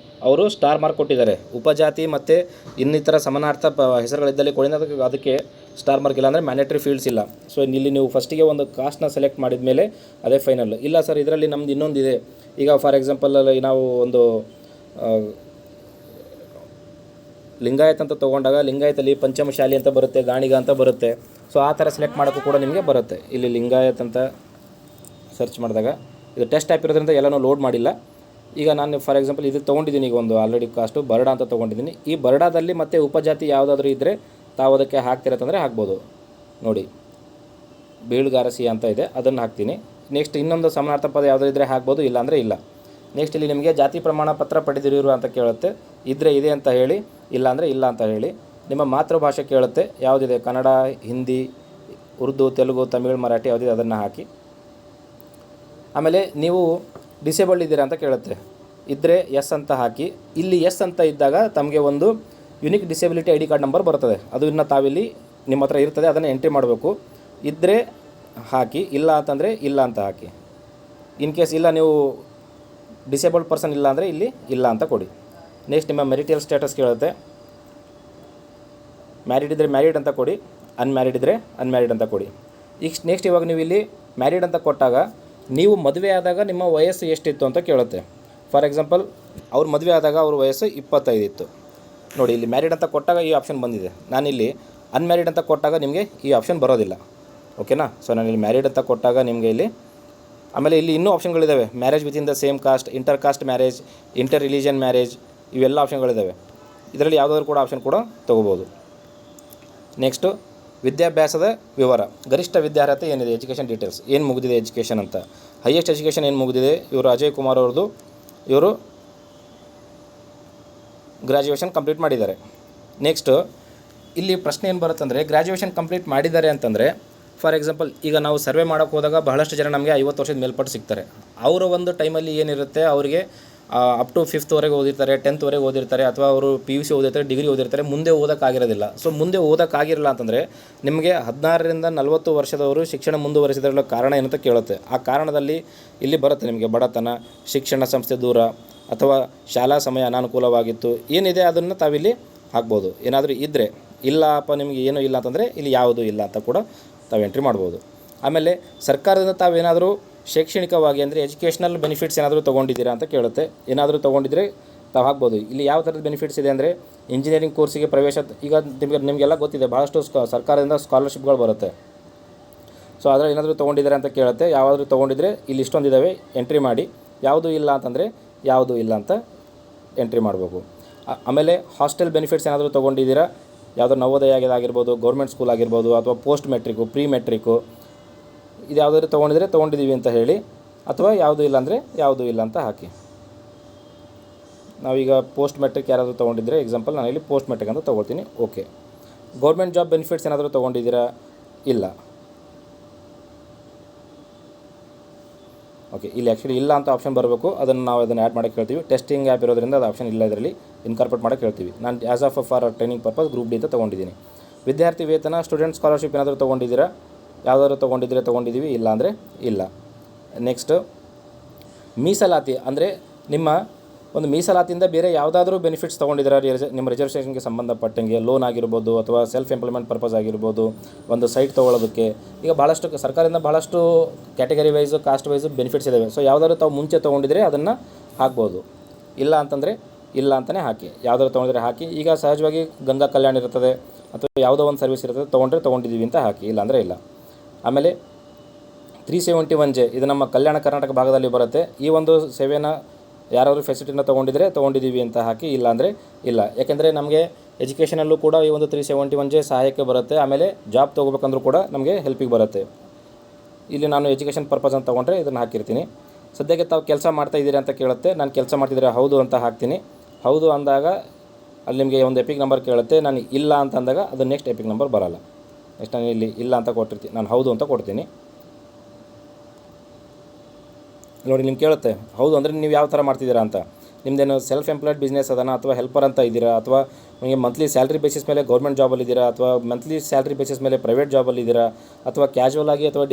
ಅವರು ಸ್ಟಾರ್ ಮಾರ್ಕ್ ಕೊಟ್ಟಿದ್ದಾರೆ. ಉಪಜಾತಿ ಮತ್ತು ಇನ್ನಿತರ ಸಮಾನಾರ್ಥ ಹೆಸರುಗಳಿದ್ದಲ್ಲಿ ಕೊಡಿ, ಅದಕ್ಕೆ ಸ್ಟಾರ್ ಮಾರ್ಕ್ ಇಲ್ಲ ಅಂದರೆ ಮ್ಯಾಂಡೇಟ್ರಿ ಫೀಲ್ಡ್ಸ್ ಇಲ್ಲ. ಸೊ ಇಲ್ಲಿ ನೀವು ಫಸ್ಟಿಗೆ ಒಂದು ಕಾಸ್ಟ್ನ ಸೆಲೆಕ್ಟ್ ಮಾಡಿದ ಮೇಲೆ ಅದೇ ಫೈನಲ್. ಇಲ್ಲ ಸರ್ ಇದರಲ್ಲಿ ನಮ್ದು ಇನ್ನೊಂದಿದೆ. ಈಗ ಫಾರ್ ಎಕ್ಸಾಂಪಲ್ ನಾವು ಒಂದು ಲಿಂಗಾಯತ್ ಅಂತ ತೊಗೊಂಡಾಗ ಲಿಂಗಾಯತಲ್ಲಿ ಪಂಚಮಶಾಲಿ ಅಂತ ಬರುತ್ತೆ, ಗಾಣಿಗ ಅಂತ ಬರುತ್ತೆ. ಸೊ ಆ ಥರ ಸೆಲೆಕ್ಟ್ ಮಾಡೋಕ್ಕೂ ಕೂಡ ನಿಮಗೆ ಬರುತ್ತೆ. ಇಲ್ಲಿ ಲಿಂಗಾಯತ್ ಅಂತ ಸರ್ಚ್ ಮಾಡಿದಾಗ ಇದು ಟೆಸ್ಟ್ ಟೈಪ್ ಇರೋದ್ರಿಂದ ಎಲ್ಲನೂ ಲೋಡ್ ಮಾಡಿಲ್ಲ. ಈಗ ನಾನು ಫಾರ್ ಎಕ್ಸಾಂಪಲ್ ಇದು ತೊಗೊಂಡಿದ್ದೀನಿ. ಈಗ ಒಂದು ಆಲ್ರೆಡಿ ಕಾಸ್ಟು ಬರ್ಡಾ ಅಂತ ತೊಗೊಂಡಿದ್ದೀನಿ. ಈ ಬರ್ಡಾದಲ್ಲಿ ಮತ್ತೆ ಉಪಜಾತಿ ಯಾವುದಾದ್ರೂ ಇದ್ದರೆ ತಾವು ಅದಕ್ಕೆ ಹಾಕ್ತಿರತ್ತಂದರೆ ಹಾಕ್ಬೋದು. ನೋಡಿ ಬೀಳ್ಗಾರಸಿ ಅಂತ ಇದೆ, ಅದನ್ನು ಹಾಕ್ತೀನಿ. ನೆಕ್ಸ್ಟ್ ಇನ್ನೊಂದು ಸಮಾನಾರ್ಥ ಪದ ಯಾವುದಾದ್ರು ಇದ್ದರೆ ಹಾಕ್ಬೋದು, ಇಲ್ಲಾಂದರೆ ಇಲ್ಲ. ನೆಕ್ಸ್ಟ್ ಇಲ್ಲಿ ನಿಮಗೆ ಜಾತಿ ಪ್ರಮಾಣ ಪತ್ರ ಪಡೆದಿರುವ ಅಂತ ಕೇಳುತ್ತೆ. ಇದ್ದರೆ ಇದೆ ಅಂತ ಹೇಳಿ, ಇಲ್ಲಾಂದರೆ ಇಲ್ಲ ಅಂತ ಹೇಳಿ. ನಿಮ್ಮ ಮಾತೃಭಾಷೆ ಕೇಳುತ್ತೆ, ಯಾವುದಿದೆ ಕನ್ನಡ, ಹಿಂದಿ, ಉರ್ದು, ತೆಲುಗು, ತಮಿಳು, ಮರಾಠಿ ಯಾವುದಿದೆ ಅದನ್ನು ಹಾಕಿ. ಆಮೇಲೆ ನೀವು ಡಿಸೇಬಲ್ಡ್ ಇದ್ದೀರಾ ಅಂತ ಕೇಳುತ್ತೆ. ಇದ್ದರೆ ಎಸ್ ಅಂತ ಹಾಕಿ. ಇಲ್ಲಿ ಎಸ್ ಅಂತ ಇದ್ದಾಗ ತಮಗೆ ಒಂದು unique disability ID card number ಬರ್ತದೆ. ಅದು ಇನ್ನು ತಾವಿಲ್ಲಿ ನಿಮ್ಮ ಹತ್ರ ಇರ್ತದೆ, ಅದನ್ನು ಎಂಟ್ರಿ ಮಾಡಬೇಕು. ಇದ್ದರೆ ಹಾಕಿ, ಇಲ್ಲ ಅಂತಂದರೆ ಇಲ್ಲ ಅಂತ ಹಾಕಿ. ಇನ್ ಕೇಸ್ ಇಲ್ಲ ನೀವು ಡಿಸೇಬಲ್ಡ್ ಪರ್ಸನ್ ಇಲ್ಲ ಅಂದರೆ ಇಲ್ಲಿ ಇಲ್ಲ ಅಂತ ಕೊಡಿ. ನೆಕ್ಸ್ಟ್ ನಿಮ್ಮ ಮೆರಿಟಲ್ ಸ್ಟೇಟಸ್ ಕೇಳುತ್ತೆ. ಮ್ಯಾರಿಡ್ ಇದ್ದರೆ ಮ್ಯಾರಿಡ್ ಅಂತ ಕೊಡಿ, ಅನ್ಮ್ಯಾರಿಡ್ ಇದ್ದರೆ ಅನ್ಮ್ಯಾರಿಡ್ ಅಂತ ಕೊಡಿ. ಈಗ ನೆಕ್ಸ್ಟ್ ಇವಾಗ ನೀವು ಇಲ್ಲಿ ಮ್ಯಾರಿಡ್ ಅಂತ ಕೊಟ್ಟಾಗ ನೀವು ಮದುವೆ ಆದಾಗ ನಿಮ್ಮ ವಯಸ್ಸು ಎಷ್ಟಿತ್ತು ಅಂತ ಕೇಳುತ್ತೆ. ಫಾರ್ ಎಕ್ಸಾಂಪಲ್ ಅವ್ರ ಮದುವೆ ಆದಾಗ ಅವ್ರ ವಯಸ್ಸು 25 ಇತ್ತು. ನೋಡಿ ಇಲ್ಲಿ ಮ್ಯಾರಿಡ್ ಅಂತ ಕೊಟ್ಟಾಗ ಈ ಆಪ್ಷನ್ ಬಂದಿದೆ. ನಾನಿಲ್ಲಿ ಅನ್ಮ್ಯಾರಿಡ್ ಅಂತ ಕೊಟ್ಟಾಗ ನಿಮಗೆ ಈ ಆಪ್ಷನ್ ಬರೋದಿಲ್ಲ. ಓಕೆನಾ. ಸೊ ನಾನಿಲ್ಲಿ ಮ್ಯಾರಿಡ್ ಅಂತ ಕೊಟ್ಟಾಗ ನಿಮಗೆ ಇಲ್ಲಿ, ಆಮೇಲೆ ಇಲ್ಲಿ ಇನ್ನೂ ಆಪ್ಷನ್ಗಳಿದ್ದಾವೆ. Marriage with in the same caste, inter caste marriage, inter religion marriage, ಇವೆಲ್ಲ ಆಪ್ಷನ್ಗಳಿದ್ದಾವೆ. ಇದರಲ್ಲಿ ಯಾವುದಾದ್ರೂ ಕೂಡ ಆಪ್ಷನ್ ಕೂಡ ತೊಗೋಬೋದು. ನೆಕ್ಸ್ಟು ವಿದ್ಯಾಭ್ಯಾಸದ ವಿವರ, ಗರಿಷ್ಠ ವಿದ್ಯಾರ್ಹತೆ ಏನಿದೆ, ಎಜುಕೇಷನ್ ಡೀಟೇಲ್ಸ್, ಏನು ಮುಗಿದಿದೆ ಎಜುಕೇಷನ್ ಅಂತ, ಹೈಯೆಸ್ಟ್ ಎಜುಕೇಷನ್ ಏನು ಮುಗಿದಿದೆ. ಇವರು ಅಜಯ್ ಕುಮಾರ್ ಅವ್ರದ್ದು, ಇವರು ಗ್ರ್ಯಾಜುಯೇಷನ್ ಕಂಪ್ಲೀಟ್ ಮಾಡಿದ್ದಾರೆ. ನೆಕ್ಸ್ಟು ಇಲ್ಲಿ ಪ್ರಶ್ನೆ ಏನು ಬರುತ್ತಂದರೆ, ಗ್ರ್ಯಾಜುಯೇಷನ್ ಕಂಪ್ಲೀಟ್ ಮಾಡಿದ್ದಾರೆ ಅಂತಂದರೆ ಫಾರ್ ಎಕ್ಸಾಂಪಲ್ ಈಗ ನಾವು ಸರ್ವೆ ಮಾಡೋಕ್ಕೆ ಹೋದಾಗ ಬಹಳಷ್ಟು ಜನ ನಮಗೆ 50 ವರ್ಷದ ಮೇಲ್ಪಟ್ಟು ಸಿಗ್ತಾರೆ. ಅವರ ಒಂದು ಟೈಮಲ್ಲಿ ಏನಿರುತ್ತೆ ಅವರಿಗೆ ಅಪ್ ಟು 5th ಓದಿರ್ತಾರೆ, 10th ಓದಿರ್ತಾರೆ, ಅಥವಾ ಅವರು PUC ಓದಿರ್ತಾರೆ, ಡಿಗ್ರಿ ಓದಿರ್ತಾರೆ, ಮುಂದೆ ಓದೋಕ್ಕಾಗಿರೋದಿಲ್ಲ. ಸೊ ಮುಂದೆ ಓದೋಕ್ಕಾಗಿರಲ್ಲ ಅಂತಂದರೆ ನಿಮಗೆ 16ರಿಂದ 40 ವರ್ಷದವರು ಶಿಕ್ಷಣ ಮುಂದುವರಿಸಿದ್ರಲ್ಲ ಕಾರಣ ಏನಂತ ಕೇಳುತ್ತೆ. ಆ ಕಾರಣದಲ್ಲಿ ಇಲ್ಲಿ ಬರುತ್ತೆ ನಿಮಗೆ ಬಡತನ, ಶಿಕ್ಷಣ ಸಂಸ್ಥೆ ದೂರ, ಅಥವಾ ಶಾಲಾ ಸಮಯ ಅನಾನುಕೂಲವಾಗಿತ್ತು, ಏನಿದೆ ಅದನ್ನು ತಾವಿಲ್ಲಿ ಹಾಕ್ಬೋದು. ಏನಾದರೂ ಇದ್ದರೆ, ಇಲ್ಲಪ್ಪ ನಿಮಗೆ ಏನೂ ಇಲ್ಲ ಅಂತಂದರೆ ಇಲ್ಲಿ ಯಾವುದೂ ಇಲ್ಲ ಅಂತ ಕೂಡ ತಾವು ಎಂಟ್ರಿ ಮಾಡ್ಬೋದು. ಆಮೇಲೆ ಸರ್ಕಾರದಿಂದ ತಾವೇನಾದರೂ ಶೈಕ್ಷಣಿಕವಾಗಿ ಅಂದರೆ ಎಜುಕೇಷನಲ್ ಬೆನಿಫಿಟ್ಸ್ ಏನಾದರೂ ತೊಗೊಂಡಿದ್ದೀರಾ ಅಂತ ಕೇಳುತ್ತೆ. ಏನಾದರೂ ತೊಗೊಂಡಿದ್ರೆ ತಾವು ಹಾಕ್ಬೋದು. ಇಲ್ಲಿ ಯಾವ ಥರದ ಬೆನಿಫಿಟ್ಸ್ ಇದೆ ಅಂದರೆ ಇಂಜಿನಿಯರಿಂಗ್ ಕೋರ್ಸಿಗೆ ಪ್ರವೇಶ, ಈಗ ನಿಮಗೆಲ್ಲ ಗೊತ್ತಿದೆ ಭಾಳಷ್ಟು ಸರ್ಕಾರದಿಂದ ಸ್ಕಾಲರ್ಶಿಪ್ಗಳು ಬರುತ್ತೆ. ಸೊ ಅದರಲ್ಲಿ ಏನಾದರೂ ತೊಗೊಂಡಿದ್ದಾರೆ ಅಂತ ಕೇಳುತ್ತೆ. ಯಾವಾದರೂ ತೊಗೊಂಡಿದ್ರೆ ಇಲ್ಲಿ ಇಷ್ಟೊಂದಿದ್ದಾವೆ, ಎಂಟ್ರಿ ಮಾಡಿ. ಯಾವುದೂ ಇಲ್ಲ ಅಂತಂದರೆ ಯಾವುದೂ ಇಲ್ಲ ಅಂತ ಎಂಟ್ರಿ ಮಾಡಬೇಕು. ಆಮೇಲೆ ಹಾಸ್ಟೆಲ್ ಬೆನಿಫಿಟ್ಸ್ ಏನಾದರೂ ತೊಗೊಂಡಿದ್ದೀರಾ, ಯಾವುದೋ ನವೋದಯ ಆಗಿರ್ಬೋದು, ಗೌರ್ಮೆಂಟ್ ಸ್ಕೂಲ್ ಆಗಿರ್ಬೋದು, ಅಥವಾ ಪೋಸ್ಟ್ ಮೆಟ್ರಿಕು, ಪ್ರೀ ಮೆಟ್ರಿಕು, ಇದು ಯಾವುದಾದ್ರು ತೊಗೊಂಡಿದ್ರೆ ತೊಗೊಂಡಿದ್ದೀವಿ ಅಂತ ಹೇಳಿ, ಅಥವಾ ಯಾವುದೂ ಇಲ್ಲ ಅಂದರೆ ಯಾವುದೂ ಇಲ್ಲ ಅಂತ ಹಾಕಿ. ನಾವೀಗ ಪೋಸ್ಟ್ ಮೆಟ್ರಿಕ್ ಯಾರಾದರೂ ತೊಗೊಂಡಿದ್ರೆ ಎಕ್ಸಾಂಪಲ್ ನಾನು ಇಲ್ಲಿ ಪೋಸ್ಟ್ ಮೆಟ್ರಿಕ್ ಅಂತ ತೊಗೊಳ್ತೀನಿ. ಓಕೆ. ಗೌರ್ಮೆಂಟ್ ಜಾಬ್ ಬೆನಿಫಿಟ್ಸ್ ಏನಾದರೂ ತೊಗೊಂಡಿದ್ದೀರಾ, ಇಲ್ಲ. ಓಕೆ, ಇಲ್ಲಿ ಆ್ಯಕ್ಚುಲಿ ಇಲ್ಲ ಅಂತ ಆಪ್ಷನ್ ಬರಬೇಕು. ಅದನ್ನು ಆ್ಯಡ್ ಮಾಡೋಕ್ಕೆ ಹೇಳ್ತೀವಿ. ಟೆಸ್ಟಿಂಗ್ ಆ್ಯಪ್ ಇರೋದ್ರಿಂದ ಅದು ಆಪ್ಷನ್ ಇಲ್ಲ, ಇದರಲ್ಲಿ ಇನ್ಕಾರ್ಪೊರೇಟ್ ಮಾಡೋಕ್ಕೆ ಹೇಳ್ತೀವಿ. ನಾನು as of for training purpose group D ಅಂತ ತೊಗೊಂಡಿದ್ದೀನಿ. ವಿದ್ಯಾರ್ಥಿ ವೇತನ, ಸ್ಟೂಡೆಂಟ್ ಸ್ಕಾಲರ್ಶಿಪ್ ಏನಾದರೂ ತೊಗೊಂಡಿದ್ದೀರಾ, ಯಾವುದಾದ್ರು ತೊಗೊಂಡಿದ್ರೆ ತೊಗೊಂಡಿದ್ದೀವಿ, ಇಲ್ಲ ಅಂದರೆ ಇಲ್ಲ. ನೆಕ್ಸ್ಟ್ ಮೀಸಲಾತಿ, ಅಂದರೆ ನಿಮ್ಮ ಒಂದು ಮೀಸಲಾತಿಯಿಂದ ಬೇರೆ ಯಾವುದಾದ್ರೂ ಬೆನಿಫಿಟ್ಸ್ ತೊಗೊಂಡಿದ್ದೀರಾ, ನಿಮ್ಮ ರಿಸರ್ವೇಷನ್ಗೆ ಸಂಬಂಧಪಟ್ಟಂಗೆ ಲೋನ್ ಆಗಿರ್ಬೋದು, ಅಥವಾ ಸೆಲ್ಫ್ ಎಂಪ್ಲಾಯ್ಮೆಂಟ್ ಪರ್ಪಸ್ ಆಗಿರ್ಬೋದು, ಒಂದು ಸೈಟ್ ತೊಗೊಳ್ಳೋದಕ್ಕೆ. ಈಗ ಭಾಳಷ್ಟು ಸರ್ಕಾರದಿಂದ ಭಾಳಷ್ಟು category wise, cost wise benefits ಇದ್ದಾವೆ. ಸೊ ಯಾವುದಾದ್ರು ತಾವು ಮುಂಚೆ ತೊಗೊಂಡಿದ್ರೆ ಅದನ್ನು ಹಾಕ್ಬೋದು. ಇಲ್ಲ ಅಂತಂದರೆ ಇಲ್ಲ ಅಂತಲೇ ಹಾಕಿ. ಯಾವುದಾದ್ರು ತೊಗೊಂಡಿದ್ರೆ ಹಾಕಿ. ಈಗ ಸಹಜವಾಗಿ ಗಂಗಾ ಕಲ್ಯಾಣ ಇರ್ತದೆ, ಅಥವಾ ಯಾವುದೋ ಒಂದು ಸರ್ವಿಸ್ ಇರ್ತದೆ, ತೊಗೊಂಡಿದ್ದೀವಿ ಅಂತ ಹಾಕಿ, ಇಲ್ಲ ಅಂದರೆ ಇಲ್ಲ. ಆಮೇಲೆ 371J, ಇದು ನಮ್ಮ ಕಲ್ಯಾಣ ಕರ್ನಾಟಕ ಭಾಗದಲ್ಲಿ ಬರುತ್ತೆ. ಈ ಒಂದು ಸೇವೆನ ಯಾರಾದರೂ ಫೆಸಿಲಿಟಿನ ತೊಗೊಂಡಿದ್ದೀವಿ ಅಂತ ಹಾಕಿ, ಇಲ್ಲ ಅಂದರೆ ಇಲ್ಲ. ಯಾಕೆಂದರೆ ನಮಗೆ ಎಜುಕೇಷನಲ್ಲೂ ಕೂಡ ಈ ಒಂದು 371J ಸಹಾಯಕ್ಕೆ ಬರುತ್ತೆ. ಆಮೇಲೆ ಜಾಬ್ ತೊಗೋಬೇಕಂದ್ರೂ ಕೂಡ ನಮಗೆ ಹೆಲ್ಪಿಗೆ ಬರುತ್ತೆ. ಇಲ್ಲಿ ನಾನು ಎಜುಕೇಷನ್ ಪರ್ಪಸ್ ಅಂತ ತೊಗೊಂಡ್ರೆ ಇದನ್ನು ಹಾಕಿರ್ತೀನಿ. ಸದ್ಯಕ್ಕೆ ತಾವು ಕೆಲಸ ಮಾಡ್ತಾಯಿದ್ದೀರಿ ಅಂತ ಕೇಳುತ್ತೆ. ನಾನು ಕೆಲಸ ಮಾಡ್ತಿದ್ರೆ ಹೌದು ಅಂತ ಹಾಕ್ತೀನಿ. ಹೌದು ಅಂದಾಗ ಅಲ್ಲಿ ನಿಮಗೆ ಒಂದು ಎಪಿಕ್ ನಂಬರ್ ಕೇಳುತ್ತೆ. ನಾನು ಇಲ್ಲ ಅಂತ ಅಂದಾಗ ಅದು ನೆಕ್ಸ್ಟ್ ಎಪಿಕ್ ನಂಬರ್ ಬರೋಲ್ಲ. ನೆಕ್ಸ್ಟ್ ನಾನು ಇಲ್ಲಿ ಇಲ್ಲ ಅಂತ ಕೊಟ್ಟಿರ್ತೀನಿ, ನಾನು ಹೌದು ಅಂತ ಕೊಡ್ತೀನಿ. ನೋಡಿ ನಿಮ್ಗೆ ಕೇಳುತ್ತೆ ಹೌದು ಅಂದರೆ ನೀವು ಯಾವ ಥರ ಮಾಡ್ತಿದ್ದೀರಾ ಅಂತ. ನಿಮ್ಮದೇನು ಸೆಲ್ಫ್ ಎಂಪ್ಲಾಯ್ಡ್ ಬಿಸ್ನೆಸ್ ಅದನ, ಅಥವಾ ಹೆಲ್ಪರ್ ಅಂತ ಇದ್ದೀರಾ, ಅಥವಾ ನಿಮಗೆ ಮಂತ್ಲಿ ಸ್ಯಾಲ್ರಿ ಬೇಸಿಸ್ ಮೇಲೆ ಗೌರ್ಮೆಂಟ್ ಜಾಬಲ್ಲಿದ್ದೀರಾ, ಅಥವಾ ಮಂತ್ಲಿ ಸ್ಯಾಲ್ರಿ ಬೇಸಿಸ್ ಮೇಲೆ ಪ್ರೈವೇಟ್ ಜಾಬಲ್ಲಿದ್ದೀರಾ, ಅಥವಾ ಕ್ಯಾಶುವಲ್ ಆಗಿ ಅಥವಾ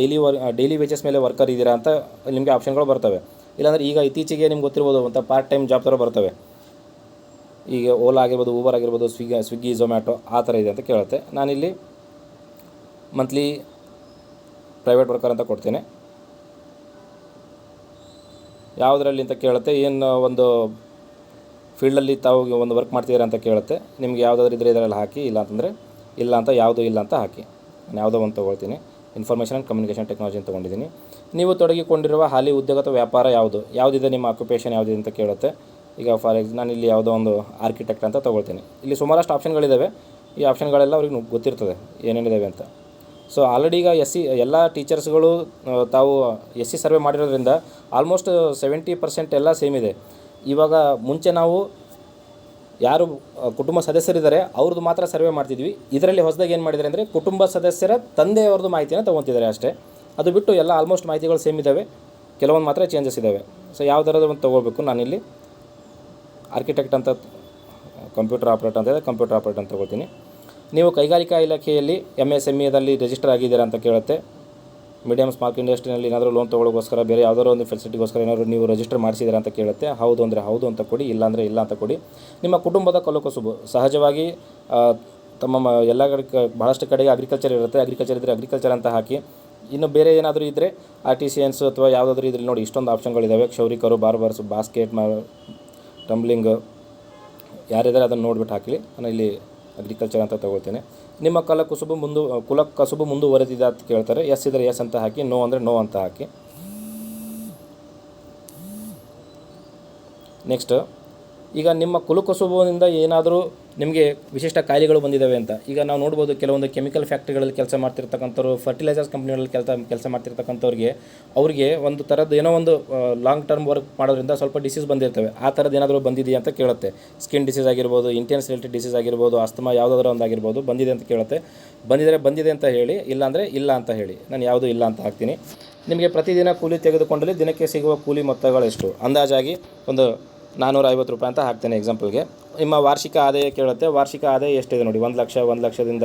ಡೈಲಿ ವೇಜಸ್ ಮೇಲೆ ವರ್ಕರ್ ಇದ್ದೀರಾ ಅಂತ ನಿಮಗೆ ಆಪ್ಷನ್ಗಳು ಬರ್ತವೆ. ಇಲ್ಲಾಂದರೆ ಈಗ ಇತ್ತೀಚೆಗೆ ನಿಮ್ಗೆ ಗೊತ್ತಿರ್ಬೋದು ಅಂತ ಪಾರ್ಟ್ ಟೈಮ್ ಜಾಬ್ ಥರ ಬರ್ತವೆ. ಈಗ ಓಲಾ ಆಗಿರ್ಬೋದು, ಊಬರ್ ಆಗಿರ್ಬೋದು, ಸ್ವಿಗ್ಗಿ, ಝೊಮ್ಯಾಟೊ ಆ ಥರ ಇದೆ ಅಂತ ಕೇಳುತ್ತೆ. ನಾನಿಲ್ಲಿ ಮಂತ್ಲಿ ಪ್ರೈವೇಟ್ ವರ್ಕರ್ ಅಂತ ಕೊಡ್ತೇನೆ. ಯಾವುದರಲ್ಲಿ ಅಂತ ಕೇಳುತ್ತೆ. ಏನು ಒಂದು ಫೀಲ್ಡಲ್ಲಿ ತಾವು ಒಂದು ವರ್ಕ್ ಮಾಡ್ತಿದ್ದೀರಾ ಅಂತ ಕೇಳುತ್ತೆ. ನಿಮ್ಗೆ ಯಾವುದಾದ್ರೂ ಇದ್ದರೆ ಇದರಲ್ಲಿ ಹಾಕಿ, ಇಲ್ಲ ಅಂತಂದರೆ ಇಲ್ಲ ಅಂತ, ಯಾವುದೂ ಇಲ್ಲ ಅಂತ ಹಾಕಿ. ನಾನು ಯಾವುದೋ ಒಂದು ತೊಗೊಳ್ತೀನಿ. ಇನ್ಫಾರ್ಮೇಷನ್ ಆ್ಯಂಡ್ ಕಮ್ಯುನಿಕೇಷನ್ ಟೆಕ್ನಾಲಜಿ ಅಂತ ತೊಗೊಂಡಿದ್ದೀನಿ. ನೀವು ತೊಡಗಿಕೊಂಡಿರುವ ಹಾಲಿ ಉದ್ಯೋಗ ಅಥವಾ ವ್ಯಾಪಾರ ಯಾವುದಿದೆ, ನಿಮ್ಮ ಆಕ್ಯುಪೇಷನ್ ಯಾವುದಿದೆ ಅಂತ ಕೇಳುತ್ತೆ. ಈಗ ಫಾರ್ ಎಕ್ಸಾಂಪಲ್ ನಾನು ಇಲ್ಲಿ ಯಾವುದೋ ಒಂದು ಆರ್ಕಿಟೆಕ್ಟ್ ಅಂತ ತೊಗೊಳ್ತೀನಿ. ಇಲ್ಲಿ ಸುಮಾರಷ್ಟು ಆಪ್ಷನ್ಗಳಿದ್ದಾವೆ. ಈ ಆಪ್ಷನ್ಗಳೆಲ್ಲ ಅವ್ರಿಗೆ ಗೊತ್ತಿರ್ತದೆ ಏನೇನಿದ್ದಾವೆ ಅಂತ. ಸೊ ಆಲ್ರೆಡಿ ಈಗ ಎಲ್ಲ ಟೀಚರ್ಸ್ಗಳು ತಾವು SC ಸರ್ವೆ ಮಾಡಿರೋದ್ರಿಂದ ಆಲ್ಮೋಸ್ಟ್ 70% ಎಲ್ಲ ಸೇಮ್ ಇದೆ. ಇವಾಗ ಮುಂಚೆ ನಾವು ಯಾರು ಕುಟುಂಬ ಸದಸ್ಯರಿದ್ದಾರೆ ಅವ್ರದ್ದು ಮಾತ್ರ ಸರ್ವೆ ಮಾಡ್ತಿದ್ವಿ. ಇದರಲ್ಲಿ ಹೊಸದಾಗಿ ಏನು ಮಾಡಿದ್ದಾರೆ ಅಂದರೆ ಕುಟುಂಬ ಸದಸ್ಯರ ತಂದೆಯವ್ರದ್ದು ಮಾಹಿತಿನ ತೊಗೊತಿದ್ದಾರೆ ಅಷ್ಟೇ. ಅದು ಬಿಟ್ಟು ಎಲ್ಲ ಆಲ್ಮೋಸ್ಟ್ ಮಾಹಿತಿಗಳು ಸೇಮ್ ಇದ್ದಾವೆ, ಕೆಲವೊಂದು ಮಾತ್ರ ಚೇಂಜಸ್ ಇದ್ದಾವೆ. ಸೊ ಯಾವ ಥರದ ಒಂದು ತೊಗೊಳ್ಬೇಕು, ನಾನಿಲ್ಲಿ ಆರ್ಕಿಟೆಕ್ಟ್ ಅಂತ, ಕಂಪ್ಯೂಟರ್ ಆಪ್ರೇಟರ್ ಅಂತ ಇದೆ, ಕಂಪ್ಯೂಟರ್ ಆಪ್ರೇಟರ್ ಅಂತ ತೊಗೊಳ್ತೀನಿ. ನೀವು ಕೈಗಾರಿಕಾ ಇಲಾಖೆಯಲ್ಲಿ MSMEದಲ್ಲಿ ರಿಜಿಸ್ಟರ್ ಆಗಿದ್ದೀರಾ ಅಂತ ಕೇಳುತ್ತೆ. ಮೀಡಿಯಮ್ ಸ್ಮಾಲ್ ಇಂಡಸ್ಟ್ರಿನಲ್ಲಿ ಏನಾದರೂ ಲೋನ್ ತೊಗೊಳ್ಳೋಕ್ಕೋಸ್ಕರ, ಬೇರೆ ಯಾವುದಾದ್ರು ಒಂದು ಫೆಸಿಲಿಟಿಗೋಸ್ಕರ ಏನಾದರೂ ನೀವು ರಿಜಿಸ್ಟರ್ ಮಾಡಿಸಿದ್ದೀರಾ ಅಂತ ಕೇಳುತ್ತೆ. ಹೌದು ಅಂದರೆ ಹೌದು ಅಂತ ಕೊಡಿ, ಇಲ್ಲ ಅಂದರೆ ಇಲ್ಲ ಅಂತ ಕೊಡಿ. ನಿಮ್ಮ ಕುಟುಂಬದ ಕಸುಬು ಸಹಜವಾಗಿ ತಮ್ಮ ಎಲ್ಲ ಭಾಳಷ್ಟು ಕಡೆಗೆ ಅಗ್ರಿಕಲ್ಚರ್ ಇರುತ್ತೆ. ಅಗ್ರಿಕಲ್ಚರ್ ಇದ್ದರೆ ಅಗ್ರಿಕಲ್ಚರ್ ಅಂತ ಹಾಕಿ. ಇನ್ನು ಬೇರೆ ಏನಾದರೂ ಇದ್ದರೆ ಆರ್ಟಿಸಿಯನ್ಸು ಅಥವಾ ಯಾವುದಾದ್ರೂ ಇದ್ರಲ್ಲಿ ನೋಡಿ ಇಷ್ಟೊಂದು ಆಪ್ಷನ್ಗಳಿದ್ದಾವೆ. ಕ್ಷೌರಿಕರು, ಬಾರ್ಬರ್ಸ್, ಬಾಸ್ಕೆಟ್, ಟಂಬ್ಲಿಂಗ್ ಯಾರಿದ್ದಾರೆ ಅದನ್ನು ನೋಡಿಬಿಟ್ಟು ಹಾಕಲಿ. ನಾನು ಇಲ್ಲಿ ಅಗ್ರಿಕಲ್ಚರ್ ಅಂತ ತೊಗೊಳ್ತೇನೆ. ನಿಮ್ಮ ಕುಲ ಕಸುಬು ಮುಂದುವರೆದಿದೆ ಅಂತ ಕೇಳ್ತಾರೆ. ಎಸ್ ಇದ್ದರೆ ಎಸ್ ಅಂತ ಹಾಕಿ, ನೋ ಅಂದರೆ ನೋ ಅಂತ ಹಾಕಿ. ನೆಕ್ಸ್ಟ್, ಈಗ ನಿಮ್ಮ ಕುಲಕಸುಬಿನಿಂದ ಏನಾದರೂ ನಿಮಗೆ ವಿಶಿಷ್ಟ ಕಾಯಿಲೆಗಳು ಬಂದಿದ್ದಾವೆ ಅಂತ. ಈಗ ನಾವು ನೋಡ್ಬೋದು ಕೆಲವೊಂದು ಕೆಮಿಕಲ್ ಫ್ಯಾಕ್ಟ್ರಿಗಳಲ್ಲಿ ಕೆಲಸ ಮಾಡ್ತಿರ್ತಕ್ಕಂಥವ್ರು, ಫರ್ಟಿಲೈಸರ್ಸ್ ಕಂಪ್ನಿಗಳಲ್ಲಿ ಕೆಲಸ ಮಾಡ್ತಿರ್ತಕ್ಕಂಥವ್ರಿಗೆ ಅವ್ರಿಗೆ ಒಂದು ಥರದ್ದು ಏನೋ ಒಂದು ಲಾಂಗ್ ಟರ್ಮ್ ವರ್ಕ್ ಮಾಡೋದ್ರಿಂದ ಸ್ವಲ್ಪ ಡಿಸೀಸ್ ಬಂದಿರ್ತವೆ. ಆ ಥರದ್ದು ಏನಾದರೂ ಬಂದಿದೆಯಾ ಅಂತ ಕೇಳುತ್ತೆ. ಸ್ಕಿನ್ ಡಿಸೀಸ್ ಆಗಿರ್ಬೋದು, ಇಂಟೆನ್ಸ್ ರಿಲೇಟೆಡ್ ಡಿಸೀಸ್ ಆಗಿರ್ಬೋದು, ಅಸ್ತಮಾ ಯಾವುದಾದ್ರೂ ಒಂದು ಆಗಿರ್ಬೋದು, ಬಂದಿದೆ ಅಂತ ಕೇಳುತ್ತೆ. ಬಂದಿದೆ ಅಂತ ಹೇಳಿ, ಇಲ್ಲ ಅಂದರೆ ಇಲ್ಲ ಅಂತ ಹೇಳಿ. ನಾನು ಯಾವುದೂ ಇಲ್ಲ ಅಂತ ಹಾಕ್ತೀನಿ. ನಿಮಗೆ ಪ್ರತಿದಿನ ಕೂಲಿ ತೆಗೆದುಕೊಂಡಲ್ಲಿ ದಿನಕ್ಕೆ ಸಿಗುವ ಕೂಲಿ ಮೊತ್ತಗಳೆಷ್ಟು ಅಂದಾಜಾಗಿ ಒಂದು 450 ರೂಪಾಯಿ ಅಂತ ಹಾಕ್ತೇನೆ ಎಕ್ಸಾಂಪಲ್ಗೆ. ನಿಮ್ಮ ವಾರ್ಷಿಕ ಆದಾಯ ಕೇಳುತ್ತೆ. ವಾರ್ಷಿಕ ಆದಾಯ ಎಷ್ಟಿದೆ ನೋಡಿ, 1 ಲಕ್ಷ, 1 ಲಕ್ಷದಿಂದ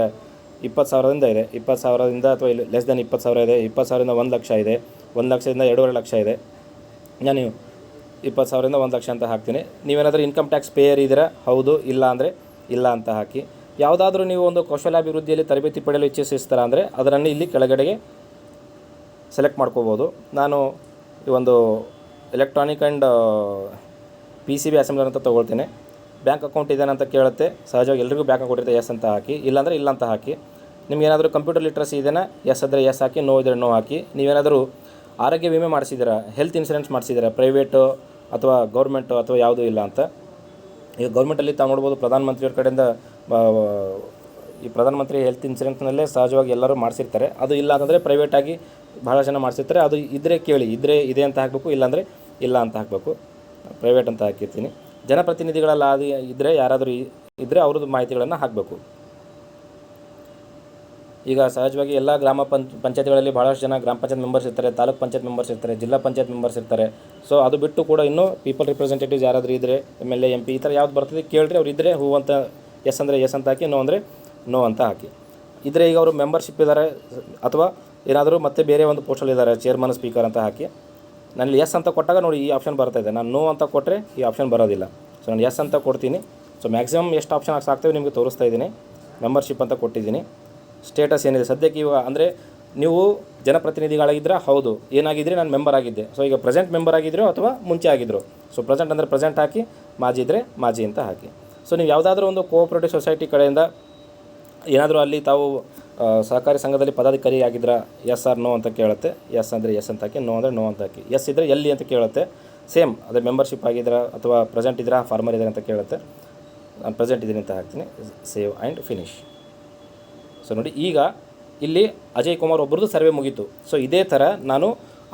20,000ದಿಂದ ಇದೆ, 20,000ದಿಂದ ಅಥವಾ ಲೆಸ್ ದೆನ್ 20,000 ಇದೆ, 20,000ದಿಂದ 1 ಲಕ್ಷ ಇದೆ, 1 ಲಕ್ಷದಿಂದ 2.5 ಲಕ್ಷ ಇದೆ. ನಾನು 20,000ರಿಂದ 1 ಲಕ್ಷ ಅಂತ ಹಾಕ್ತೀನಿ. ನೀವೇನಾದರೂ ಇನ್ಕಮ್ ಟ್ಯಾಕ್ಸ್ ಪೇಯರ್ ಇದ್ದೀರಾ, ಹೌದು, ಇಲ್ಲ ಅಂದರೆ ಇಲ್ಲ ಅಂತ ಹಾಕಿ. ಯಾವುದಾದ್ರೂ ನೀವು ಒಂದು ಕೌಶಲ್ಯಾಭಿವೃದ್ಧಿಯಲ್ಲಿ ತರಬೇತಿ ಪಡೆಯಲು ಇಚ್ಛಿಸ್ತೀರ ಅಂದರೆ ಅದನ್ನು ಇಲ್ಲಿ ಕೆಳಗಡೆಗೆ ಸೆಲೆಕ್ಟ್ ಮಾಡ್ಕೋಬೋದು. ನಾನು ಈ ಒಂದು ಎಲೆಕ್ಟ್ರಾನಿಕ್ ಆ್ಯಂಡ್ PCB ಅಸೆಂಬ್ಲರ್ ಅಂತ ತೊಗೊಳ್ತೇನೆ. ಬ್ಯಾಂಕ್ ಅಕೌಂಟ್ ಇದೆ ಅಂತ ಕೇಳುತ್ತೆ. ಸಹಜವಾಗಿ ಎಲ್ರಿಗೂ ಬ್ಯಾಂಕ್ ಅಕೌಂಟ್ ಇರುತ್ತೆ, ಎಸ್ ಅಂತ ಹಾಕಿ, ಇಲ್ಲಾಂದರೆ ಇಲ್ಲ ಅಂತ ಹಾಕಿ. ನಿಮಗೇನಾದರೂ ಕಂಪ್ಯೂಟರ್ ಲಿಟ್ರಸಿ ಇದೆಯಾ, ಎಸ್ ಅಂದರೆ ಎಸ್ ಹಾಕಿ, ನೋ ಇದ್ದರೆ ನೋ ಹಾಕಿ. ನೀವೇನಾದರೂ ಆರೋಗ್ಯ ವಿಮೆ ಮಾಡಿಸಿದ್ದೀರಾ, ಹೆಲ್ತ್ ಇನ್ಶೂರೆನ್ಸ್ ಮಾಡಿಸಿದ್ದೀರಾ, ಪ್ರೈವೇಟು ಅಥವಾ ಗೌರ್ಮೆಂಟು ಅಥವಾ ಯಾವುದೂ ಇಲ್ಲ ಅಂತ. ಈಗ ಗೌರ್ಮೆಂಟಲ್ಲಿ ತಾವು ನೋಡ್ಬೋದು, ಪ್ರಧಾನಮಂತ್ರಿಯವ್ರ ಕಡೆಯಿಂದ ಈ ಪ್ರಧಾನಮಂತ್ರಿ ಹೆಲ್ತ್ ಇನ್ಶೂರೆನ್ಸ್ನಲ್ಲೇ ಸಹಜವಾಗಿ ಎಲ್ಲರೂ ಮಾಡಿಸಿರ್ತಾರೆ. ಅದು ಇಲ್ಲ ಅಂತಂದರೆ ಪ್ರೈವೇಟಾಗಿ ಭಾಳ ಜನ ಮಾಡಿಸಿರ್ತಾರೆ. ಅದು ಇದ್ದರೆ ಕೇಳಿ, ಇದ್ದರೆ ಇದೆ ಅಂತ ಹಾಕಬೇಕು, ಇಲ್ಲಾಂದರೆ ಇಲ್ಲ ಅಂತ ಹಾಕಬೇಕು. ಪ್ರೈವೇಟ್ ಅಂತ ಹಾಕಿರ್ತೀನಿ. ಜನಪ್ರತಿನಿಧಿಗಳೆಲ್ಲ ಅದು ಇದ್ದರೆ, ಯಾರಾದರೂ ಇದ್ದರೆ ಅವ್ರದ್ದು ಮಾಹಿತಿಗಳನ್ನು ಹಾಕಬೇಕು. ಈಗ ಸಹಜವಾಗಿ ಎಲ್ಲ ಗ್ರಾಮ ಪಂಚಾಯತ್ಗಳಲ್ಲಿ ಭಾಳಷ್ಟು ಜನ ಗ್ರಾಮ ಪಂಚಾಯತ್ ಮೆಂಬರ್ಸ್ ಇರ್ತಾರೆ, ತಾಲೂಕ್ ಪಂಚಾಯತ್ ಮೆಂಬರ್ಸ್ ಇರ್ತಾರೆ, ಜಿಲ್ಲಾ ಪಂಚಾಯತ್ ಮೆಂಬರ್ಸ್ ಇರ್ತಾರೆ. ಸೊ ಅದು ಬಿಟ್ಟು ಕೂಡ ಇನ್ನೂ ಪೀಪಲ್ ರಿಪ್ರೆಸೆಂಟೇಟಿವ್ಸ್ ಯಾರಾದರೂ ಇದ್ದರೆ, MLA MP ಈ ಥರ ಯಾವ್ದು ಬರ್ತದೆ ಕೇಳಿರಿ. ಅವ್ರು ಇದ್ದರೆ ಹೂ ಅಂತ, ಎಸ್ ಅಂದರೆ ಎಸ್ ಅಂತ ಹಾಕಿ, ನೋ ಅಂದರೆ ನೋ ಅಂತ ಹಾಕಿ. ಇದ್ದರೆ ಈಗ ಅವರು ಮೆಂಬರ್ಶಿಪ್ ಇದ್ದಾರೆ ಅಥವಾ ಏನಾದರೂ ಮತ್ತೆ ಬೇರೆ ಒಂದು ಪೋಸ್ಟಲ್ಲಿ ಇದ್ದಾರೆ, ಚೇರ್ಮನ್, ಸ್ಪೀಕರ್ ಅಂತ ಹಾಕಿ. ನಾನು ಎಸ್ ಅಂತ ಕೊಟ್ಟಾಗ ನೋಡಿ ಈ ಆಪ್ಷನ್ ಬರ್ತಾಯಿದೆ. ನಾನು ನೋ ಅಂತ ಕೊಟ್ಟರೆ ಈ ಆಪ್ಷನ್ ಬರೋದಿಲ್ಲ. ಸೊ ನಾನು ಎಸ್ ಅಂತ ಕೊಡ್ತೀನಿ. ಸೊ ಮ್ಯಾಕ್ಸಿಮಮ್ ಎಷ್ಟು ಆಪ್ಷನ್ ಆಗ್ತಾವೆ ನಿಮಗೆ ತೋರಿಸ್ತಾ ಇದ್ದೀನಿ. ಮೆಂಬರ್ಶಿಪ್ ಅಂತ ಕೊಟ್ಟಿದ್ದೀನಿ. ಸ್ಟೇಟಸ್ ಏನಿದೆ ಸದ್ಯಕ್ಕೆ ಇವಾಗ ಅಂದರೆ ನೀವು ಜನಪ್ರತಿನಿಧಿಗಳಾಗಿದ್ದರೆ ಹೌದು, ಏನಾಗಿದ್ದರೆ ನಾನು ಮೆಂಬರ್ ಆಗಿದ್ದೆ. ಸೊ ಈಗ ಪ್ರೆಸೆಂಟ್ ಮೆಂಬರ್ ಆಗಿದ್ದರು ಅಥವಾ ಮುಂಚೆ ಆಗಿದ್ದರು. ಸೊ ಪ್ರೆಸೆಂಟ್ ಅಂದರೆ ಪ್ರೆಸೆಂಟ್ ಹಾಕಿ, ಮಾಜಿ ಇದ್ದರೆ ಮಾಜಿ ಅಂತ ಹಾಕಿ. ಸೊ ನೀವು ಯಾವುದಾದ್ರೂ ಒಂದು ಕೋಆಪರೇಟಿವ್ ಸೊಸೈಟಿ ಕಡೆಯಿಂದ ಏನಾದರೂ ಅಲ್ಲಿ ತಾವು ಸಹಕಾರಿ ಸಂಘದಲ್ಲಿ ಪದಾಧಿಕಾರಿ ಆಗಿದ್ರೆ ಎಸ್ ಆರ್ ನೋ ಅಂತ ಕೇಳುತ್ತೆ. ಎಸ್ ಅಂದರೆ ಎಸ್ ಅಂತ ಹಾಕಿ, ನೋ ಅಂದರೆ ನೋ ಅಂತ ಹಾಕಿ. ಎಸ್ ಇದ್ದರೆ ಎಲ್ಲಿ ಅಂತ ಕೇಳುತ್ತೆ. ಸೇಮ್ ಅದೇ ಮೆಂಬರ್ಶಿಪ್ ಆಗಿದ್ರೆ ಅಥವಾ ಪ್ರೆಸೆಂಟ್ ಇದ್ದರೆ ಫಾರ್ಮರ್ ಇದ್ದಾರೆ ಅಂತ ಕೇಳುತ್ತೆ. ನಾನು ಪ್ರೆಸೆಂಟ್ ಇದ್ದೀನಿ ಅಂತ ಹಾಕ್ತೀನಿ. Save and finish. ಸೊ ನೋಡಿ, ಈಗ ಇಲ್ಲಿ ಅಜಯ್ ಕುಮಾರ್ ಒಬ್ಬರದ್ದು ಸರ್ವೆ ಮುಗೀತು. ಸೊ ಇದೇ ಥರ ನಾನು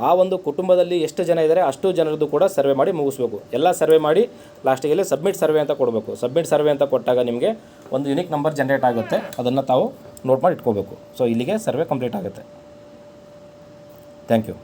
ಆ ಒಂದು ಕುಟುಂಬದಲ್ಲಿ ಎಷ್ಟು ಜನ ಇದ್ದಾರೆ ಅಷ್ಟು ಜನರದ್ದು ಕೂಡ ಸರ್ವೆ ಮಾಡಿ ಮುಗಿಸ್ಬೇಕು. ಎಲ್ಲ ಸರ್ವೆ ಮಾಡಿ ಲಾಸ್ಟಿಗೆ ಸಬ್ಮಿಟ್ ಸರ್ವೆ ಅಂತ ಕೊಡಬೇಕು. ಸಬ್ಮಿಟ್ ಸರ್ವೆ ಅಂತ ಕೊಟ್ಟಾಗ ನಿಮಗೆ ಒಂದು ಯುನಿಕ್ ನಂಬರ್ ಜನ್ರೇಟ್ ಆಗುತ್ತೆ. ಅದನ್ನು ತಾವು ನೋಟ್ ಮಾಡಿ ಇಟ್ಕೋಬೇಕು. ಸೊ ಇಲ್ಲಿಗೆ ಸರ್ವೆ ಕಂಪ್ಲೀಟ್ ಆಗುತ್ತೆ. Thank you.